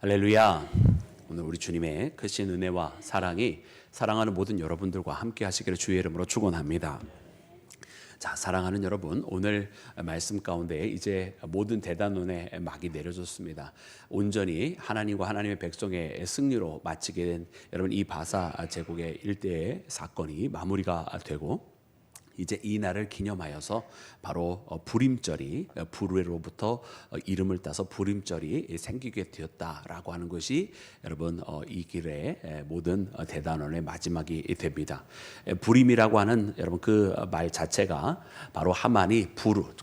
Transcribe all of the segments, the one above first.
할렐루야. 오늘 우리 주님의 크신 은혜와 사랑이 사랑하는 모든 여러분들과 함께 하시기를 주의 이름으로 축원합니다. 자, 사랑하는 여러분, 오늘 말씀 가운데 이제 모든 대단원의 막이 내려졌습니다. 온전히 하나님과 하나님의 백성의 승리로 마치게 된 여러분 이 바사 제국의 일대의 사건이 마무리가 되고 이제 이 날을 기념하여서 바로 부림절이 불후로부터 이름을 따서 부림절이 생기게 되었다라고 하는 것이 여러분 이 길의 모든 대단원의 마지막이 됩니다. 부림이라고 하는 여러분 그 말 자체가 바로 하만이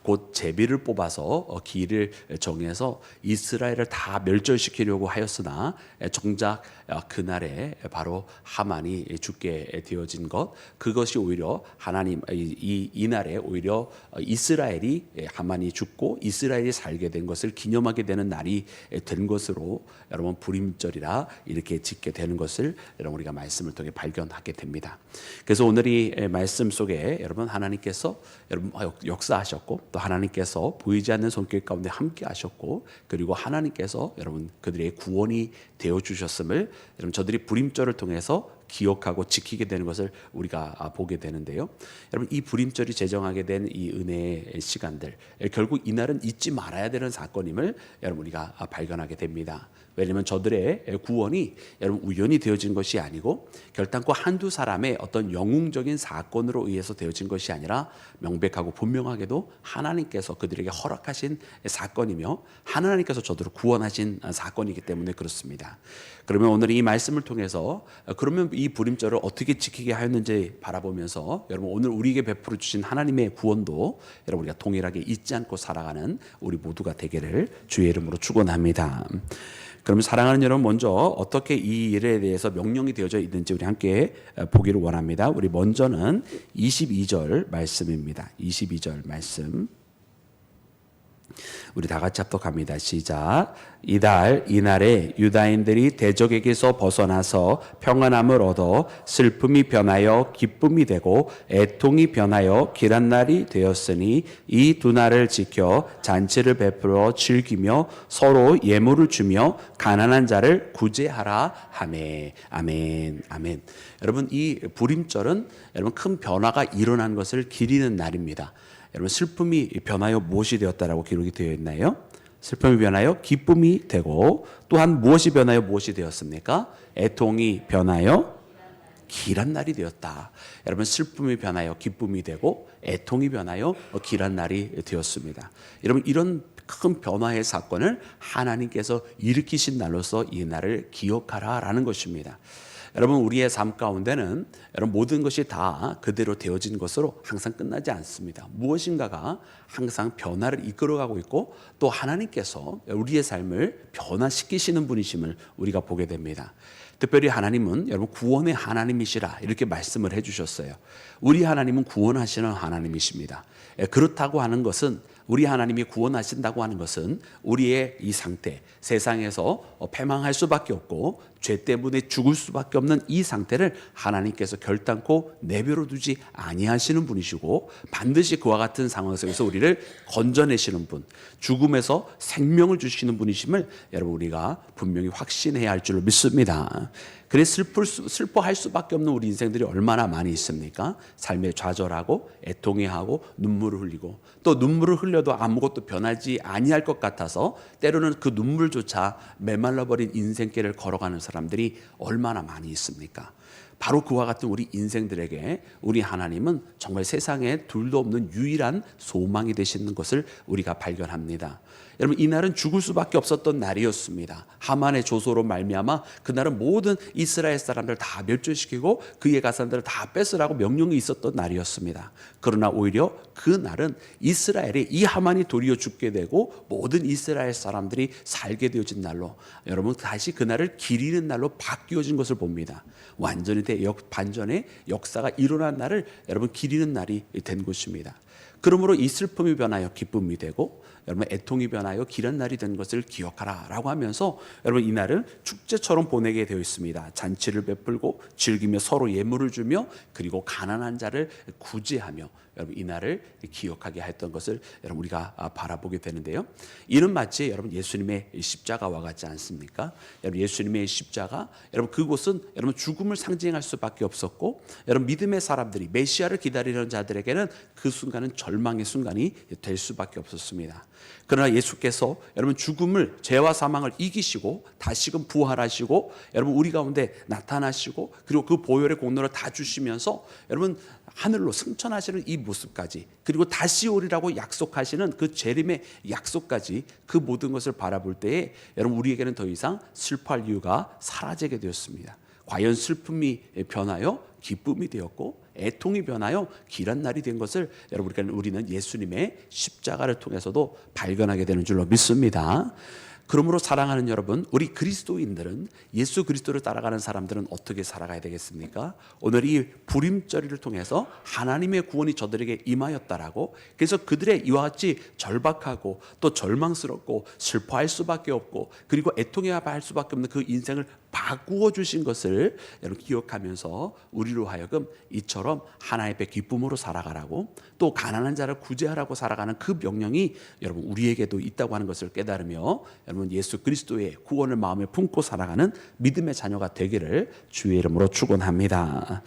곧 제비를 뽑아서 길을 정해서 이스라엘을 다 멸절시키려고 하였으나 정작 그날에 바로 하만이 죽게 되어진 것, 그것이 오히려 하나님 이 날에 오히려 이스라엘이 하만이 죽고 이스라엘이 살게 된 것을 기념하게 되는 날이 된 것으로 여러분 부림절이라 이렇게 짓게 되는 것을 여러분 우리가 말씀을 통해 발견하게 됩니다. 그래서 오늘 이 말씀 속에 여러분 하나님께서 여러분 역사하셨고 또 하나님께서 보이지 않는 손길 가운데 함께 하셨고 그리고 하나님께서 여러분 그들의 구원이 되어 주셨음을 여러분 저들이 부림절을 통해서 기억하고 지키게 되는 것을 우리가 보게 되는데요. 여러분 이 부림절이 제정하게 된 이 은혜의 시간들 결국 이날은 잊지 말아야 되는 사건임을 여러분 우리가 발견하게 됩니다. 왜냐하면 저들의 구원이 여러분 우연히 되어진 것이 아니고 결단코 한두 사람의 어떤 영웅적인 사건으로 의해서 되어진 것이 아니라 명백하고 분명하게도 하나님께서 그들에게 허락하신 사건이며 하나님께서 저들을 구원하신 사건이기 때문에 그렇습니다. 그러면 오늘 이 말씀을 통해서 그러면 이 부림절을 어떻게 지키게 하였는지 바라보면서 여러분 오늘 우리에게 베풀어 주신 하나님의 구원도 여러분 우리가 동일하게 잊지 않고 살아가는 우리 모두가 되기를 주의 이름으로 축원합니다. 그러면 사랑하는 여러분 먼저 어떻게 이 일에 대해서 명령이 되어져 있는지 우리 함께 보기를 원합니다. 우리 먼저는 22절 말씀입니다. 22절 말씀 우리 다 같이 합독합니다. 시작. 이날에 유다인들이 대적에게서 벗어나서 평안함을 얻어 슬픔이 변하여 기쁨이 되고 애통이 변하여 길한 날이 되었으니 이 두 날을 지켜 잔치를 베풀어 즐기며 서로 예물을 주며 가난한 자를 구제하라 하매. 아멘. 아멘. 여러분 이 부림절은 여러분 큰 변화가 일어난 것을 기리는 날입니다. 여러분 슬픔이 변하여 무엇이 되었다라고 기록이 되어 있나요? 슬픔이 변하여 기쁨이 되고 또한 무엇이 변하여 무엇이 되었습니까? 애통이 변하여 길한 날이 되었다. 여러분 슬픔이 변하여 기쁨이 되고 애통이 변하여 길한 날이 되었습니다. 여러분 이런 큰 변화의 사건을 하나님께서 일으키신 날로서 이 날을 기억하라라는 것입니다. 여러분 우리의 삶 가운데는 여러분 모든 것이 다 그대로 되어진 것으로 항상 끝나지 않습니다. 무엇인가가 항상 변화를 이끌어가고 있고 또 하나님께서 우리의 삶을 변화시키시는 분이심을 우리가 보게 됩니다. 특별히 하나님은 여러분 구원의 하나님이시라 이렇게 말씀을 해주셨어요. 우리 하나님은 구원하시는 하나님이십니다. 그렇다고 하는 것은 우리 하나님이 구원하신다고 하는 것은 우리의 이 상태, 세상에서 패망할 수밖에 없고 죄 때문에 죽을 수밖에 없는 이 상태를 하나님께서 결단코 내버려 두지 아니하시는 분이시고 반드시 그와 같은 상황 속에서 우리를 건져내시는 분, 죽음에서 생명을 주시는 분이심을 여러분 우리가 분명히 확신해야 할 줄로 믿습니다. 그래 슬퍼할 수밖에 없는 우리 인생들이 얼마나 많이 있습니까? 삶에 좌절하고 애통해하고 눈물을 흘리고 또 눈물을 흘려도 아무것도 변하지 아니할 것 같아서 때로는 그 눈물조차 메말라버린 인생길을 걸어가는 사람들이 얼마나 많이 있습니까? 바로 그와 같은 우리 인생들에게 우리 하나님은 정말 세상에 둘도 없는 유일한 소망이 되시는 것을 우리가 발견합니다. 여러분 이날은 죽을 수밖에 없었던 날이었습니다. 하만의 조소로 말미암아 그날은 모든 이스라엘 사람들 다 멸절시키고 그의 가산들을 다 뺏으라고 명령이 있었던 날이었습니다. 그러나 오히려 그 날은 이스라엘이 이 하만이 도리어 죽게 되고 모든 이스라엘 사람들이 살게 되어진 날로 여러분 다시 그날을 기리는 날로 바뀌어진 것을 봅니다. 완전히 반전의 역사가 일어난 날을 여러분 기리는 날이 된 것입니다. 그러므로 이 슬픔이 변하여 기쁨이 되고 여러분 애통이 변하여 길한 날이 된 것을 기억하라 라고 하면서 여러분 이날을 축제처럼 보내게 되어 있습니다. 잔치를 베풀고 즐기며 서로 예물을 주며 그리고 가난한 자를 구제하며 여러분 이날을 기억하게 했던 것을 여러분 우리가 바라보게 되는데요. 이는 마치 여러분 예수님의 십자가와 같지 않습니까? 여러분 예수님의 십자가 여러분 그곳은 여러분 죽음을 상징할 수밖에 없었고 여러분 믿음의 사람들이 메시아를 기다리는 자들에게는 그 순간은 절망의 순간이 될 수밖에 없었습니다. 그러나 예수께서 여러분 죽음을 죄와 사망을 이기시고 다시금 부활하시고 여러분 우리 가운데 나타나시고 그리고 그 보혈의 공로를 다 주시면서 여러분 하늘로 승천하시는 이 모습까지 그리고 다시 오리라고 약속하시는 그 재림의 약속까지 그 모든 것을 바라볼 때에 여러분 우리에게는 더 이상 슬퍼할 이유가 사라지게 되었습니다. 과연 슬픔이 변하여 기쁨이 되었고 애통이 변하여 길한 날이 된 것을 여러분 우리는 예수님의 십자가를 통해서도 발견하게 되는 줄로 믿습니다. 그러므로 사랑하는 여러분, 우리 그리스도인들은 예수 그리스도를 따라가는 사람들은 어떻게 살아가야 되겠습니까? 오늘 이 부림절이를 통해서 하나님의 구원이 저들에게 임하였다라고, 그래서 그들의 이와 같이 절박하고 또 절망스럽고 슬퍼할 수밖에 없고 그리고 애통해야 할 수밖에 없는 그 인생을 바꾸어 주신 것을 여러분 기억하면서 우리로 하여금 이처럼 하나님 앞에 기쁨으로 살아가라고 또 가난한 자를 구제하라고 살아가는 그 명령이 여러분 우리에게도 있다고 하는 것을 깨달으며 여러분 예수 그리스도의 구원을 마음에 품고 살아가는 믿음의 자녀가 되기를 주의 이름으로 축원합니다.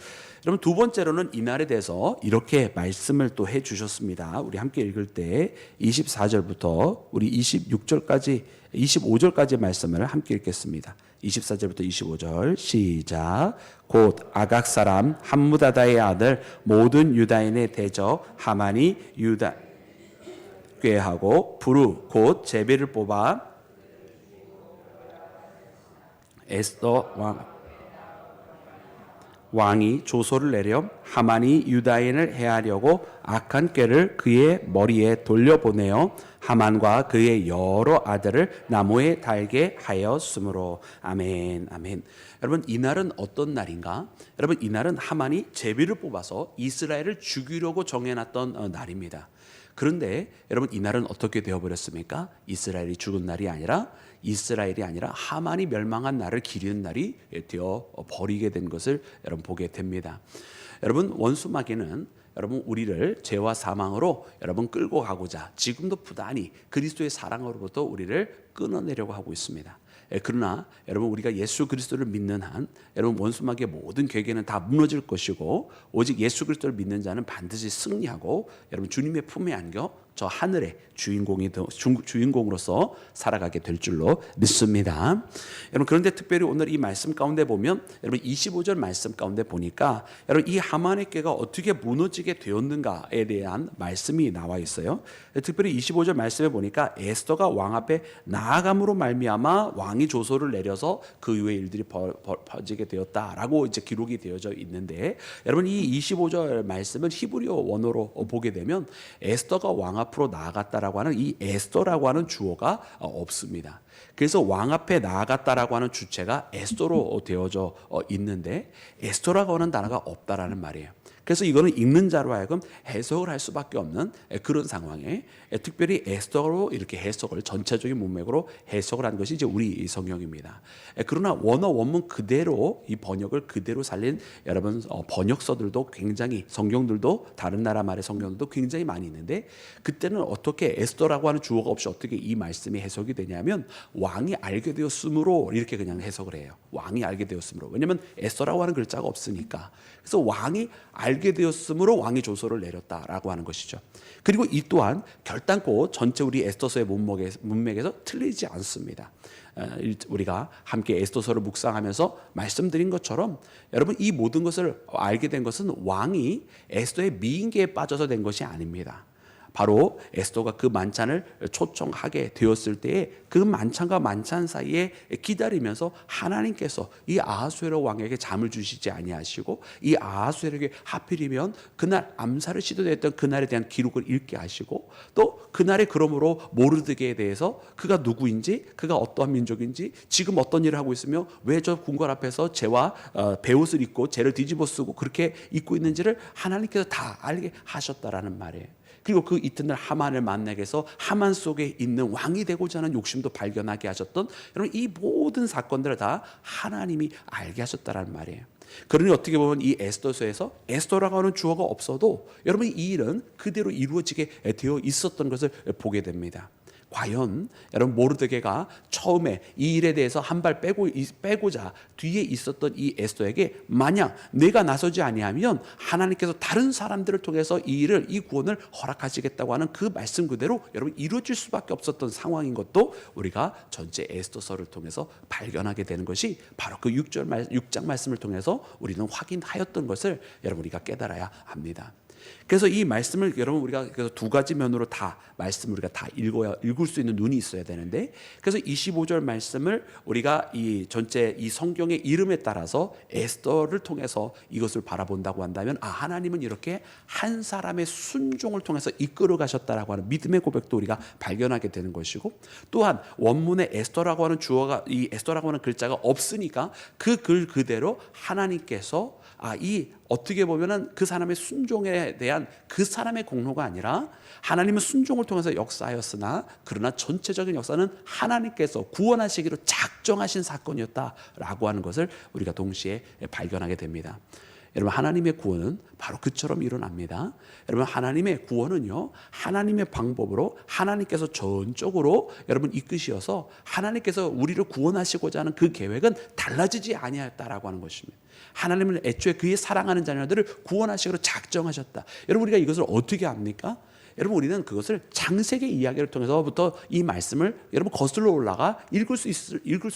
여러분 두 번째로는 이날에 대해서 이렇게 말씀을 또 해주셨습니다. 우리 함께 읽을 때 24절부터 우리 25절까지 말씀을 함께 읽겠습니다. 24절부터 25절 시작. 곧 아각 사람 함무다다의 아들 모든 유다인의 대적 하만이 유다 꾀하고 부르 곧 제비를 뽑아 에스더 왕이 조소를 내려 하만이 유다인을 해하려고 악한 꾀를 그의 머리에 돌려보내어 하만과 그의 여러 아들을 나무에 달게 하였으므로. 아멘 아멘. 여러분 이날은 어떤 날인가? 여러분 이날은 하만이 제비를 뽑아서 이스라엘을 죽이려고 정해놨던 날입니다. 그런데 여러분 이날은 어떻게 되어버렸습니까? 이스라엘이 죽은 날이 아니라 하만이 멸망한 날을 기리는 날이 되어 버리게 된 것을 여러분 보게 됩니다. 여러분 원수마귀는 여러분 우리를 죄와 사망으로 여러분 끌고 가고자 지금도 부단히 그리스도의 사랑으로부터 우리를 끊어내려고 하고 있습니다. 그러나 여러분 우리가 예수 그리스도를 믿는 한 여러분 원수마귀의 모든 계획은 다 무너질 것이고 오직 예수 그리스도를 믿는 자는 반드시 승리하고 여러분 주님의 품에 안겨 저 하늘의 주인공으로서 살아가게 될 줄로 믿습니다. 여러분 그런데 특별히 오늘 이 말씀 가운데 보면 여러분 25절 말씀 가운데 보니까 여러분 이 하만의 꾀가 어떻게 무너지게 되었는가에 대한 말씀이 나와 있어요. 특별히 25절 말씀에 보니까 에스더가 왕 앞에 나아감으로 말미암아 왕이 조소를 내려서 그 이후의 일들이 퍼지게 되었다라고 이제 기록이 되어져 있는데 여러분 이 25절 말씀은 히브리어 원어로 보게 되면 에스더가 왕 앞으로 나아갔다라고 하는 이 에스더라고 하는 주어가 없습니다. 그래서 왕 앞에 나아갔다라고 하는 주체가 에스더로 되어져 있는데 에스더라고 하는 단어가 없다라는 말이에요. 그래서 이거는 읽는 자로 하여금 해석을 할 수밖에 없는 그런 상황에 특별히 에스더로 이렇게 해석을 전체적인 문맥으로 해석을 한 것이 이제 우리 성경입니다. 그러나 원어 원문 그대로 이 번역을 그대로 살린 여러분 번역서들도 굉장히 성경들도 다른 나라 말의 성경들도 굉장히 많이 있는데 그때는 어떻게 에스더라고 하는 주어가 없이 어떻게 이 말씀이 해석이 되냐면 왕이 알게 되었으므로 이렇게 그냥 해석을 해요. 왕이 알게 되었으므로. 왜냐하면 에스더라고 하는 글자가 없으니까. 그래서 왕이 알게 되었으므로 왕이 조서를 내렸다라고 하는 것이죠. 그리고 이 또한 결단코 전체 우리 에스더서의 문맥에서 틀리지 않습니다. 우리가 함께 에스더서를 묵상하면서 말씀드린 것처럼 여러분 이 모든 것을 알게 된 것은 왕이 에스더의 미인계에 빠져서 된 것이 아닙니다. 바로 에스더가 그 만찬을 초청하게 되었을 때에 그 만찬과 만찬 사이에 기다리면서 하나님께서 이 아하수에로 왕에게 잠을 주시지 아니하시고 이 아하수에로에게 하필이면 그날 암살을 시도했던 그날에 대한 기록을 읽게 하시고 또 그날에 그러므로 모르드게에 대해서 그가 누구인지 그가 어떠한 민족인지 지금 어떤 일을 하고 있으며 왜 저 궁궐 앞에서 죄와 베옷을 입고 죄를 뒤집어 쓰고 그렇게 입고 있는지를 하나님께서 다 알게 하셨다라는 말이에요. 그리고 그 이튿날 하만을 만나게 해서 하만 속에 있는 왕이 되고자 하는 욕심도 발견하게 하셨던, 여러분 이 모든 사건들을 다 하나님이 알게 하셨다라는 말이에요. 그러니 어떻게 보면 이 에스더서에서 에스더라고 하는 주어가 없어도 여러분 이 일은 그대로 이루어지게 되어 있었던 것을 보게 됩니다. 과연 여러분 모르드게가 처음에 이 일에 대해서 한 발 빼고자 뒤에 있었던 이 에스더에게 만약 내가 나서지 아니하면 하나님께서 다른 사람들을 통해서 이 일을, 이 구원을 허락하시겠다고 하는 그 말씀 그대로 여러분 이루어질 수밖에 없었던 상황인 것도 우리가 전체 에스더서를 통해서 발견하게 되는 것이 바로 그 6장 말씀을 통해서 우리는 확인하였던 것을 여러분 우리가 깨달아야 합니다. 그래서 이 말씀을 여러분 우리가 그래서 두 가지 면으로 다 말씀을 우리가 다 읽을 수 있는 눈이 있어야 되는데, 그래서 25절 말씀을 우리가 이 전체 이 성경의 이름에 따라서 에스더를 통해서 이것을 바라본다고 한다면, 하나님은 이렇게 한 사람의 순종을 통해서 이끌어 가셨다라고 하는 믿음의 고백도 우리가 발견하게 되는 것이고, 또한 원문에 에스더라고 하는 주어가, 이 에스더라고 하는 글자가 없으니까 그 글 그대로 하나님께서 이 어떻게 보면은 그 사람의 순종에 대한 그 사람의 공로가 아니라 하나님은 순종을 통해서 역사하였으나 그러나 전체적인 역사는 하나님께서 구원하시기로 작정하신 사건이었다라고 하는 것을 우리가 동시에 발견하게 됩니다. 여러분 하나님의 구원은 바로 그처럼 일어납니다. 여러분 하나님의 구원은요, 하나님의 방법으로 하나님께서 전적으로 여러분 이끄시어서 하나님께서 우리를 구원하시고자 하는 그 계획은 달라지지 아니하였다라고 하는 것입니다. 하나님은 애초에 그의 사랑하는 자녀들을 구원하시기로 작정하셨다. 여러분 우리가 이것을 어떻게 압니까? 여러분 우리는 그것을 창세기 이야기를 통해서부터 이 말씀을 여러분 거슬러 올라가 읽을 수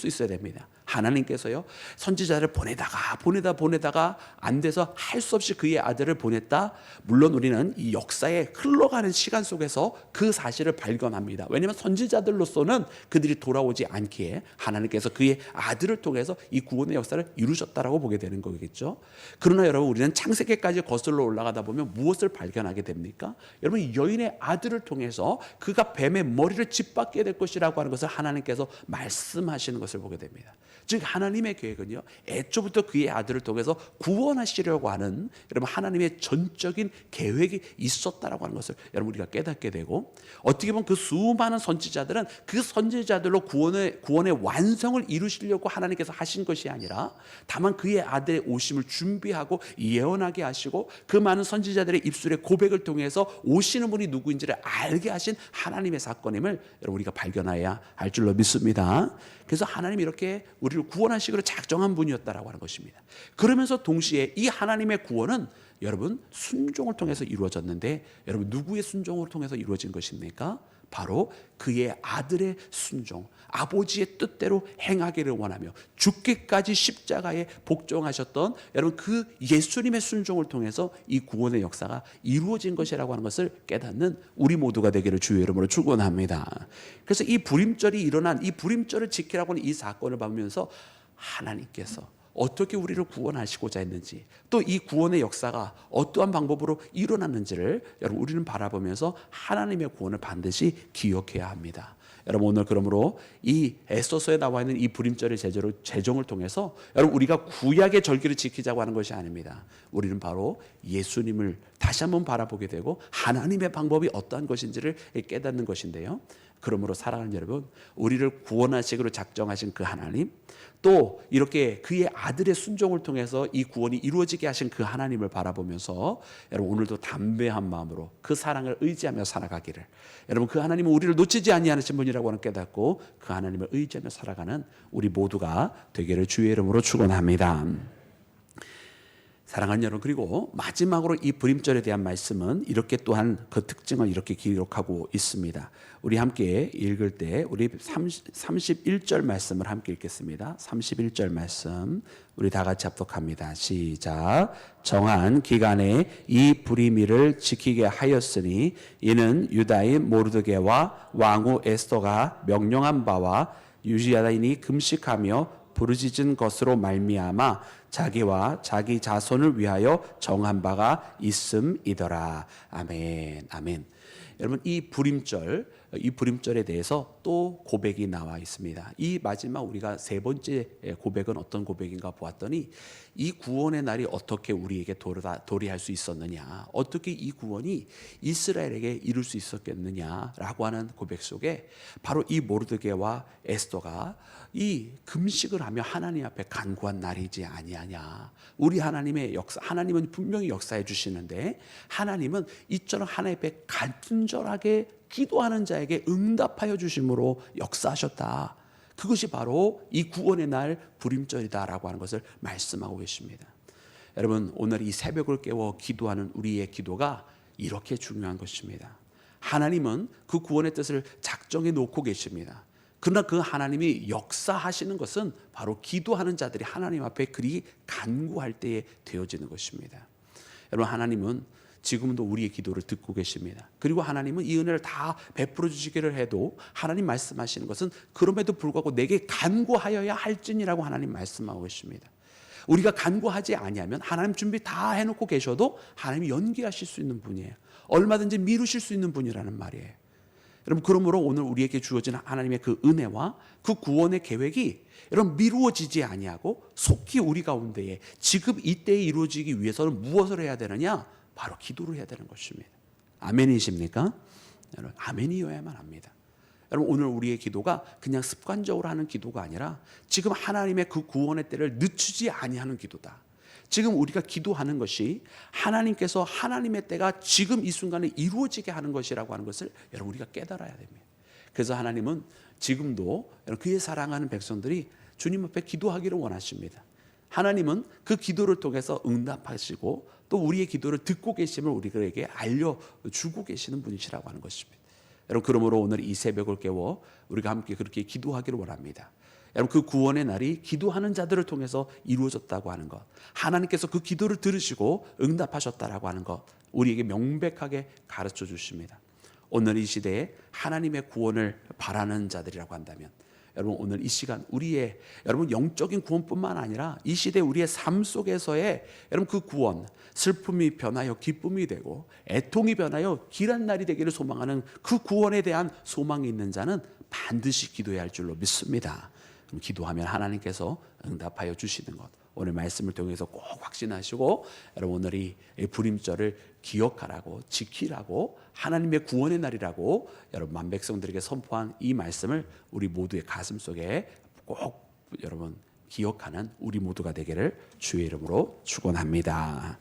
있어야 됩니다. 하나님께서요 선지자를 보내다가 안 돼서 할 수 없이 그의 아들을 보냈다. 물론 우리는 이 역사에 흘러가는 시간 속에서 그 사실을 발견합니다. 왜냐하면 선지자들로서는 그들이 돌아오지 않기에 하나님께서 그의 아들을 통해서 이 구원의 역사를 이루셨다라고 보게 되는 거겠죠. 그러나 여러분 우리는 창세기까지 거슬러 올라가다 보면 무엇을 발견하게 됩니까? 여러분 여인의 아들을 통해서 그가 뱀의 머리를 짓밟게 될 것이라고 하는 것을 하나님께서 말씀하시는 것을 보게 됩니다. 즉 하나님의 계획은요 애초부터 그의 아들을 통해서 구원하시려고 하는 여러분 하나님의 전적인 계획이 있었다라고 하는 것을 여러분 우리가 깨닫게 되고, 어떻게 보면 그 수많은 선지자들은 그 선지자들로 구원의 완성을 이루시려고 하나님께서 하신 것이 아니라 다만 그의 아들의 오심을 준비하고 예언하게 하시고 그 많은 선지자들의 입술의 고백을 통해서 오시는 분이 누구인지를 알게 하신 하나님의 사건임을 여러분 우리가 발견해야 할 줄로 믿습니다. 그래서 하나님이 이렇게 우리를 구원하시기로 작정한 분이었다라고 하는 것입니다. 그러면서 동시에 이 하나님의 구원은 여러분 순종을 통해서 이루어졌는데, 여러분 누구의 순종을 통해서 이루어진 것입니까? 바로 그의 아들의 순종, 아버지의 뜻대로 행하기를 원하며 죽기까지 십자가에 복종하셨던 여러분 그 예수님의 순종을 통해서 이 구원의 역사가 이루어진 것이라고 하는 것을 깨닫는 우리 모두가 되기를 주의 이름으로 축원합니다. 그래서 이 불임절이 일어난 이 불임절을 지키라고 하는 이 사건을 보면서 하나님께서 어떻게 우리를 구원하시고자 했는지, 또 이 구원의 역사가 어떠한 방법으로 일어났는지를 여러분 우리는 바라보면서 하나님의 구원을 반드시 기억해야 합니다. 여러분 오늘 그러므로 이 에스더서에 나와 있는 이 불임절의 제정을 통해서 여러분 우리가 구약의 절기를 지키자고 하는 것이 아닙니다. 우리는 바로 예수님을 다시 한번 바라보게 되고 하나님의 방법이 어떠한 것인지를 깨닫는 것인데요. 그러므로 사랑하는 여러분, 우리를 구원하시기로 작정하신 그 하나님, 또 이렇게 그의 아들의 순종을 통해서 이 구원이 이루어지게 하신 그 하나님을 바라보면서 여러분 오늘도 담대한 마음으로 그 사랑을 의지하며 살아가기를, 여러분 그 하나님은 우리를 놓치지 아니하신 분이라고 하는 깨닫고 그 하나님을 의지하며 살아가는 우리 모두가 되기를 주의 이름으로 축원합니다. 사랑하는 여러분, 그리고 마지막으로 이 불임절에 대한 말씀은 이렇게 또한 그 특징을 이렇게 기록하고 있습니다. 우리 함께 읽을 때 우리 31절 말씀을 함께 읽겠습니다. 31절 말씀 우리 다 같이 합독합니다. 시작. 정한 기간에 이 불임일을 지키게 하였으니 이는 유다인 모르드게와 왕후 에스더가 명령한 바와 유다인이 금식하며 부르짖은 것으로 말미암아 자기와 자기 자손을 위하여 정한 바가 있음이더라. 아멘. 아멘. 여러분 이 불임절, 이 불임절에 대해서 또 고백이 나와 있습니다. 이 마지막 우리가 세 번째 고백은 어떤 고백인가 보았더니 이 구원의 날이 어떻게 우리에게 도래할 수 있었느냐, 어떻게 이 구원이 이스라엘에게 이룰 수 있었겠느냐라고 하는 고백 속에 바로 이 모르드게와 에스더가 이 금식을 하며 하나님 앞에 간구한 날이지 아니하냐. 우리 하나님의 역사, 하나님은 분명히 역사해 주시는데 하나님은 이처럼 하나님 앞에 간절하게 기도하는 자에게 응답하여 주심으로 역사하셨다. 그것이 바로 이 구원의 날 불임절이다라고 하는 것을 말씀하고 계십니다. 여러분, 오늘 이 새벽을 깨워 기도하는 우리의 기도가 이렇게 중요한 것입니다. 하나님은 그 구원의 뜻을 작정해 놓고 계십니다. 그러나 그 하나님이 역사하시는 것은 바로 기도하는 자들이 하나님 앞에 그리 간구할 때에 되어지는 것입니다. 여러분, 하나님은 지금도 우리의 기도를 듣고 계십니다. 그리고 하나님은 이 은혜를 다 베풀어 주시기를 해도 하나님 말씀하시는 것은 그럼에도 불구하고 내게 간구하여야 할지니라고 하나님 말씀하고 계십니다. 우리가 간구하지 아니하면 하나님 준비 다 해놓고 계셔도 하나님이 연기하실 수 있는 분이에요. 얼마든지 미루실 수 있는 분이라는 말이에요. 여러분, 그러므로 오늘 우리에게 주어진 하나님의 그 은혜와 그 구원의 계획이 여러분 미루어지지 아니하고 속히 우리 가운데에 지금 이때에 이루어지기 위해서는 무엇을 해야 되느냐? 바로 기도를 해야 되는 것입니다. 아멘이십니까? 여러분, 아멘이어야만 합니다. 여러분, 오늘 우리의 기도가 그냥 습관적으로 하는 기도가 아니라 지금 하나님의 그 구원의 때를 늦추지 아니하는 기도다. 지금 우리가 기도하는 것이 하나님께서 하나님의 때가 지금 이 순간에 이루어지게 하는 것이라고 하는 것을 여러분 우리가 깨달아야 됩니다. 그래서 하나님은 지금도 그의 사랑하는 백성들이 주님 앞에 기도하기를 원하십니다. 하나님은 그 기도를 통해서 응답하시고 또 우리의 기도를 듣고 계심을 우리에게 알려주고 계시는 분이시라고 하는 것입니다. 여러분, 그러므로 오늘 이 새벽을 깨워 우리가 함께 그렇게 기도하기를 원합니다. 여러분, 그 구원의 날이 기도하는 자들을 통해서 이루어졌다고 하는 것, 하나님께서 그 기도를 들으시고 응답하셨다라고 하는 것 우리에게 명백하게 가르쳐 주십니다. 오늘 이 시대에 하나님의 구원을 바라는 자들이라고 한다면 여러분, 오늘 이 시간 우리의 여러분 영적인 구원뿐만 아니라 이 시대 우리의 삶 속에서의 여러분 그 구원, 슬픔이 변하여 기쁨이 되고 애통이 변하여 길한 날이 되기를 소망하는 그 구원에 대한 소망이 있는 자는 반드시 기도해야 할 줄로 믿습니다. 그럼 기도하면 하나님께서 응답하여 주시는 것, 오늘 말씀을 통해서 꼭 확신하시고 여러분 오늘 이 불임절을 기억하라고, 지키라고, 하나님의 구원의 날이라고 여러분 만백성들에게 선포한 이 말씀을 우리 모두의 가슴 속에 꼭 여러분 기억하는 우리 모두가 되기를 주의 이름으로 축원합니다.